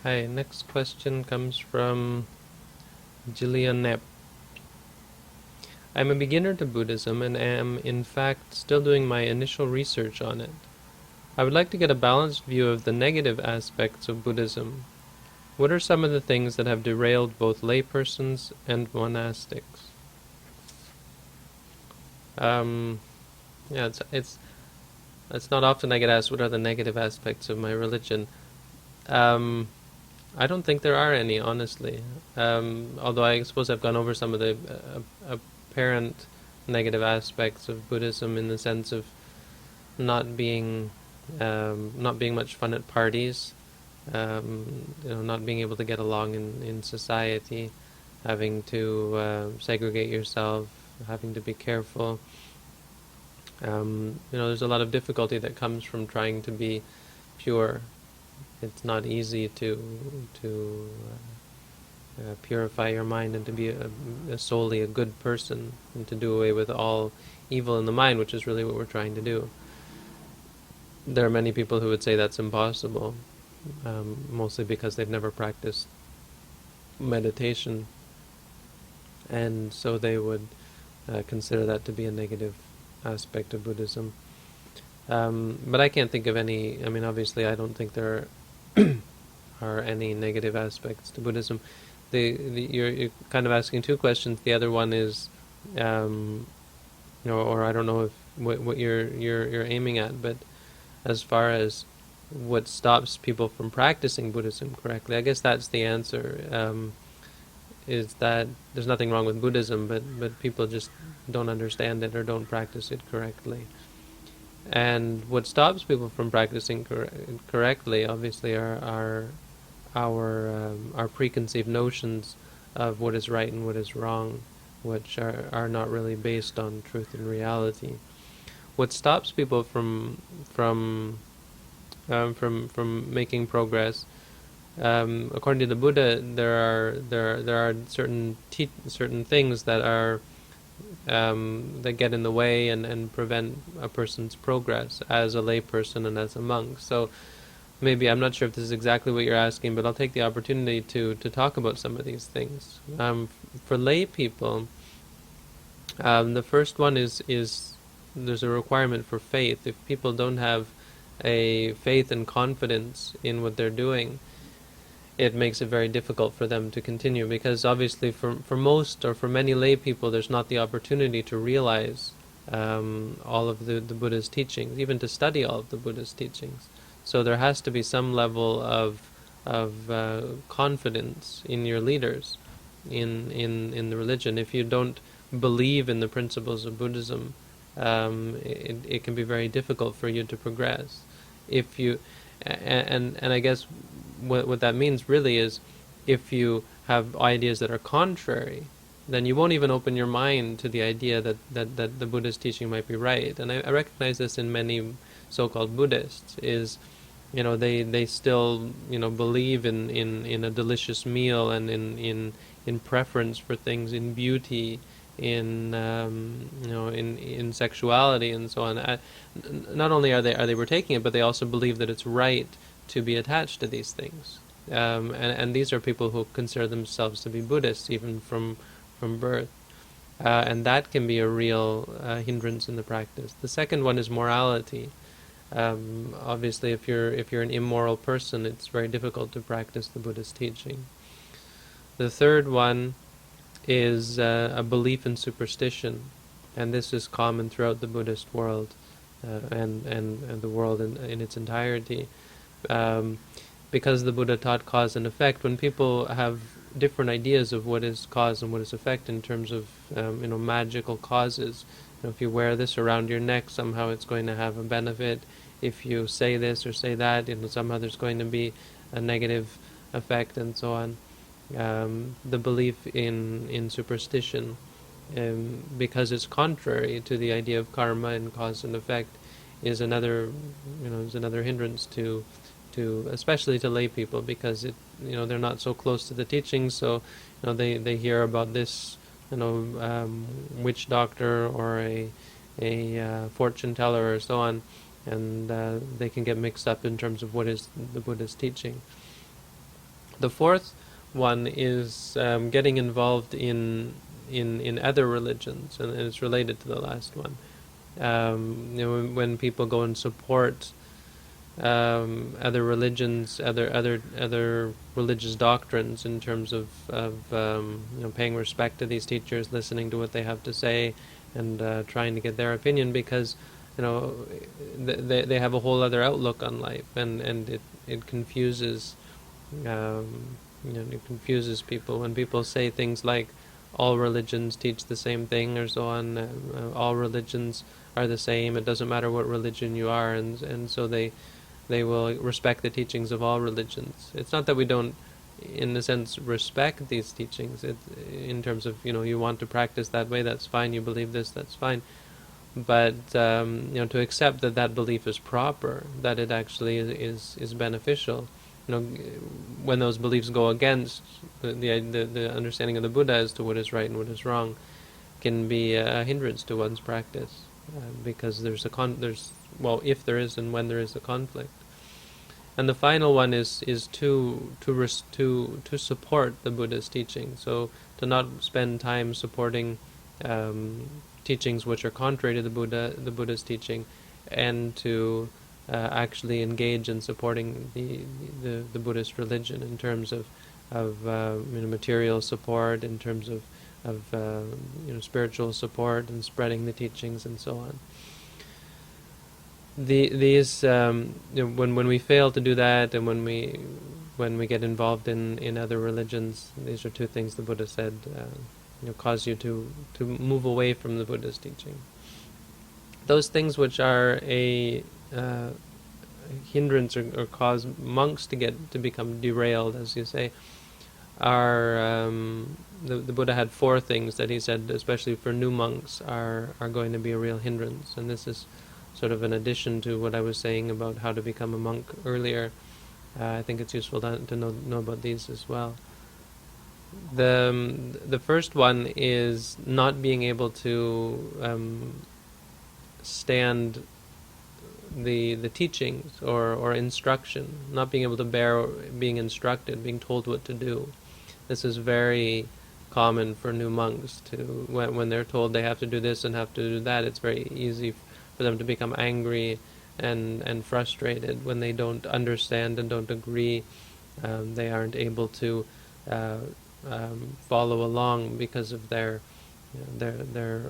Hi, next question comes from Gillian Knapp. I'm a beginner to Buddhism and am, in fact, still doing my initial research on it. I would like to get a balanced view of the negative aspects of Buddhism. What are some of the things that have derailed both laypersons and monastics? Um, yeah, it's not often I get asked what are the negative aspects of my religion. Um, I don't think there are any, honestly. Although I suppose I've gone over some of the apparent negative aspects of Buddhism in the sense of not being not being much fun at parties, not being able to get along in society, having to segregate yourself, having to be careful. There's a lot of difficulty that comes from trying to be pure. It's not easy to purify your mind and to be solely a good person and to do away with all evil in the mind, which is really what we're trying to do. There are many people who would say that's impossible, mostly because they've never practiced meditation, and so they would consider that to be a negative aspect of Buddhism. But I can't think of any. I mean, obviously, I don't think there are any negative aspects to Buddhism. You're kind of asking two questions. The other one is, or I don't know if what you're aiming at, but as far as what stops people from practicing Buddhism correctly, I guess that's the answer. Is that there's nothing wrong with Buddhism, but people just don't understand it or don't practice it correctly. And what stops people from practicing correctly, obviously, are our preconceived notions of what is right and what is wrong, which are not really based on truth and reality. What stops people from making progress, according to the Buddha, there are certain things that are that get in the way and prevent a person's progress as a layperson and as a monk. So maybe, I'm not sure if this is exactly what you're asking, but I'll take the opportunity to talk about some of these things. For lay people, the first one is there's a requirement for faith. If people don't have a faith and confidence in what they're doing, it makes it very difficult for them to continue, because obviously for most or for many lay people there's not the opportunity to realize all of the Buddha's teachings, even to study all of the Buddha's teachings. So there has to be some level of confidence in your leaders in the religion. If you don't believe in the principles of Buddhism, it can be very difficult for you to progress. If you and I guess what that means really is, if you have ideas that are contrary, then you won't even open your mind to the idea that the Buddha's teaching might be right. And I recognize this in many so-called Buddhists, is they still believe in a delicious meal and in preference for things, in beauty, in in sexuality and so on. Not only are they partaking it, but they also believe that it's right to be attached to these things. And these are people who consider themselves to be Buddhists even from birth. And that can be a real hindrance in the practice. The second one is morality. Obviously, if you're an immoral person, it's very difficult to practice the Buddhist teaching. The third one is a belief in superstition, and this is common throughout the Buddhist world and the world in its entirety. Because the Buddha taught cause and effect, when people have different ideas of what is cause and what is effect in terms of magical causes, if you wear this around your neck, somehow it's going to have a benefit. If you say this or say that, somehow there's going to be a negative effect, and so on. The belief in superstition, because it's contrary to the idea of karma and cause and effect, is another hindrance to especially to lay people, because they're not so close to the teachings, so they hear about this witch doctor or a fortune teller or so on, and they can get mixed up in terms of what is the Buddha's teaching. The fourth one is getting involved in other religions, and it's related to the last one. When people go and support other religions, other religious doctrines, in terms of paying respect to these teachers, listening to what they have to say, and trying to get their opinion, because they have a whole other outlook on life, and it confuses it confuses people when people say things like all religions teach the same thing, or so on. All religions are the same. It doesn't matter what religion you are, and so they will respect the teachings of all religions. It's not that we don't, in a sense, respect these teachings. In terms of, you want to practice that way, that's fine. You believe this, that's fine. But to accept that belief is proper, that it actually is beneficial. When those beliefs go against the understanding of the Buddha as to what is right and what is wrong, can be a hindrance to one's practice, because there's if there is and when there is a conflict. And the final one is to support the Buddha's teaching. So to not spend time supporting teachings which are contrary to the Buddha's teaching, and to actually engage in supporting the Buddhist religion in terms of material support, in terms of spiritual support, and spreading the teachings, and so on. These when we fail to do that, and when we get involved in other religions, these are two things the Buddha said cause you to move away from the Buddha's teaching. Those things which are a hindrance or cause monks to become derailed, as you say, are the Buddha had four things that he said, especially for new monks, are going to be a real hindrance. And this is sort of an addition to what I was saying about how to become a monk earlier. I think it's useful to know about these as well. The first one is not being able to stand the teachings or instruction, not being able to bear being instructed, being told what to do. This is very common for new monks when they're told they have to do this and have to do that. It's very easy for them to become angry and frustrated when they don't understand and don't agree. They aren't able to follow along because of their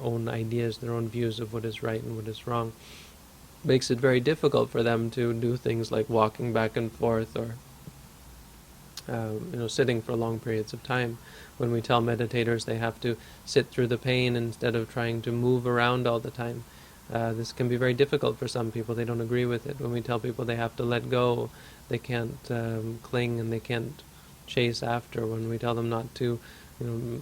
own ideas, their own views of what is right and what is wrong. Makes it very difficult for them to do things like walking back and forth, or sitting for long periods of time. When we tell meditators they have to sit through the pain instead of trying to move around all the time, this can be very difficult for some people. They don't agree with it. When we tell people they have to let go, they can't cling and they can't chase after. When we tell them not to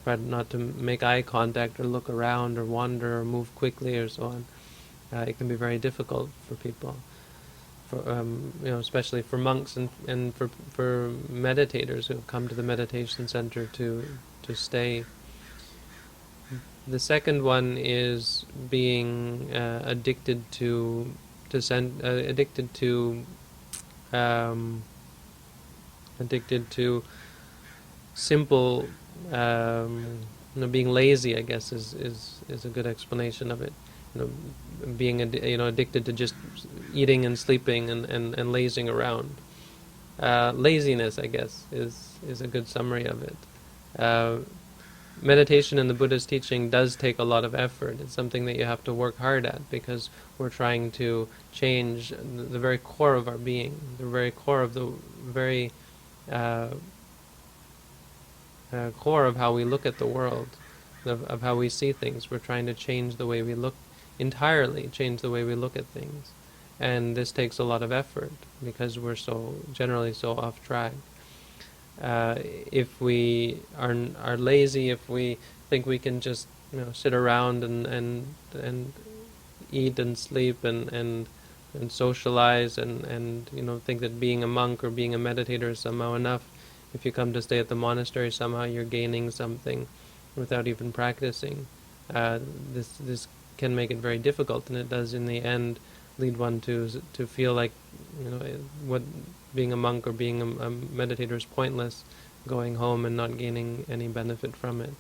try not to make eye contact or look around or wander or move quickly or so on, it can be very difficult for people, especially for monks and for meditators who have come to the meditation center to stay. The second one is being addicted to simple, being lazy, I guess, is a good explanation of it. Being addicted to just eating and sleeping and lazing around. Laziness, I guess, is a good summary of it. Meditation in the Buddha's teaching does take a lot of effort. It's something that you have to work hard at, because we're trying to change the very core of our being, the very core of the very core of how we look at the world, of how we see things. We're trying to change the way we look, entirely change the way we look at things. And this takes a lot of effort, because we're generally so off track. If we are lazy, if we think we can just sit around and eat and sleep and socialize and think that being a monk or being a meditator is somehow enough. If you come to stay at the monastery, somehow you're gaining something without even practicing. This can make it very difficult, and it does in the end lead one to feel like what being a monk or being a meditator is pointless, going home and not gaining any benefit from it.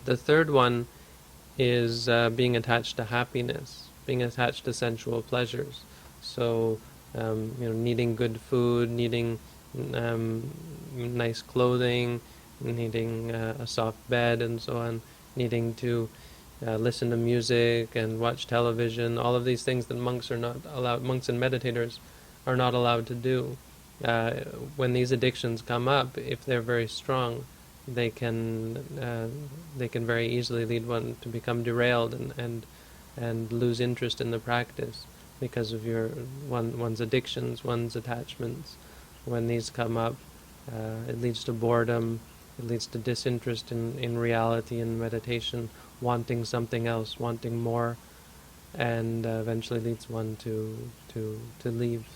The third one is being attached to happiness, being attached to sensual pleasures. So, needing good food, needing nice clothing, needing a soft bed, and so on, needing to listen to music and watch television. All of these things that monks are not allowed, monks and meditators are not allowed to do. When these addictions come up, if they're very strong, they can very easily lead one to become derailed and lose interest in the practice because of one's addictions, one's attachments. When these come up, it leads to boredom, it leads to disinterest in reality and meditation, wanting something else, wanting more, and eventually leads one to leave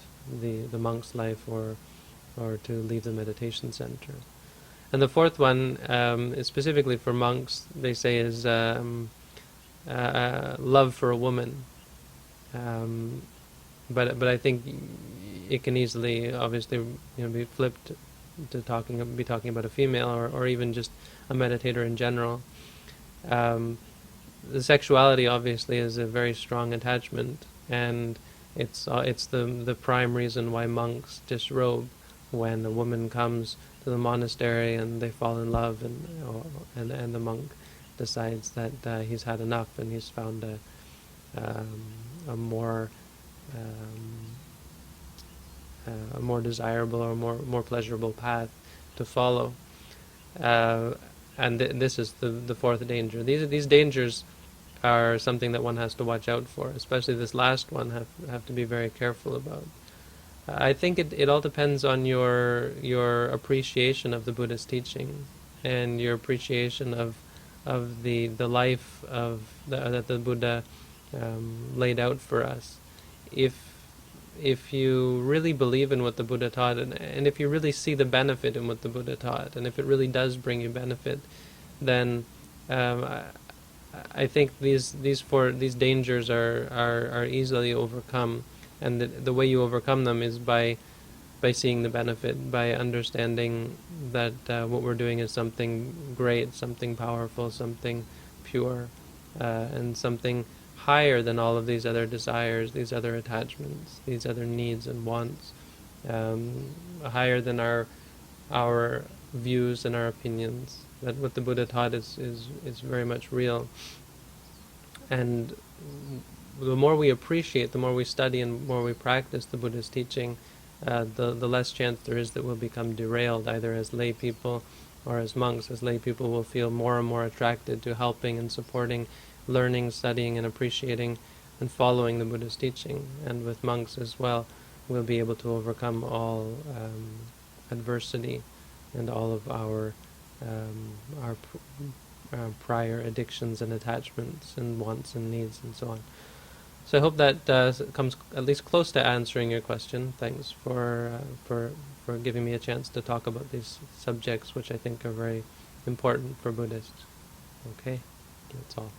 the monk's life or to leave the meditation center. And the fourth one is specifically for monks, they say, is love for a woman. But I think it can easily, obviously, be flipped to be talking about a female or even just a meditator in general. The sexuality obviously is a very strong attachment, and it's the prime reason why monks disrobe when a woman comes to the monastery and they fall in love, and the monk decides that he's had enough and he's found a more desirable or more pleasurable path to follow. And this is the fourth danger. These dangers are something that one has to watch out for, especially this last one. Have to be very careful about. I think it all depends on your appreciation of the Buddhist teaching and your appreciation of the life that the Buddha laid out for us. If you really believe in what the Buddha taught, and if you really see the benefit in what the Buddha taught, and if it really does bring you benefit, then I think these dangers are easily overcome, and the way you overcome them is by seeing the benefit, by understanding that what we're doing is something great, something powerful, something pure, and something higher than all of these other desires, these other attachments, these other needs and wants, higher than our views and our opinions. That what the Buddha taught is very much real. And the more we appreciate, the more we study and more we practice the Buddha's teaching, the less chance there is that we'll become derailed, either as lay people or as monks. As lay people, will feel more and more attracted to helping and supporting, learning, studying, and appreciating and following the Buddha's teaching. And with monks as well, we'll be able to overcome all adversity and all of our prior addictions and attachments and wants and needs and so on. So I hope that comes at least close to answering your question. Thanks for giving me a chance to talk about these subjects, which I think are very important for Buddhists. Okay, that's all.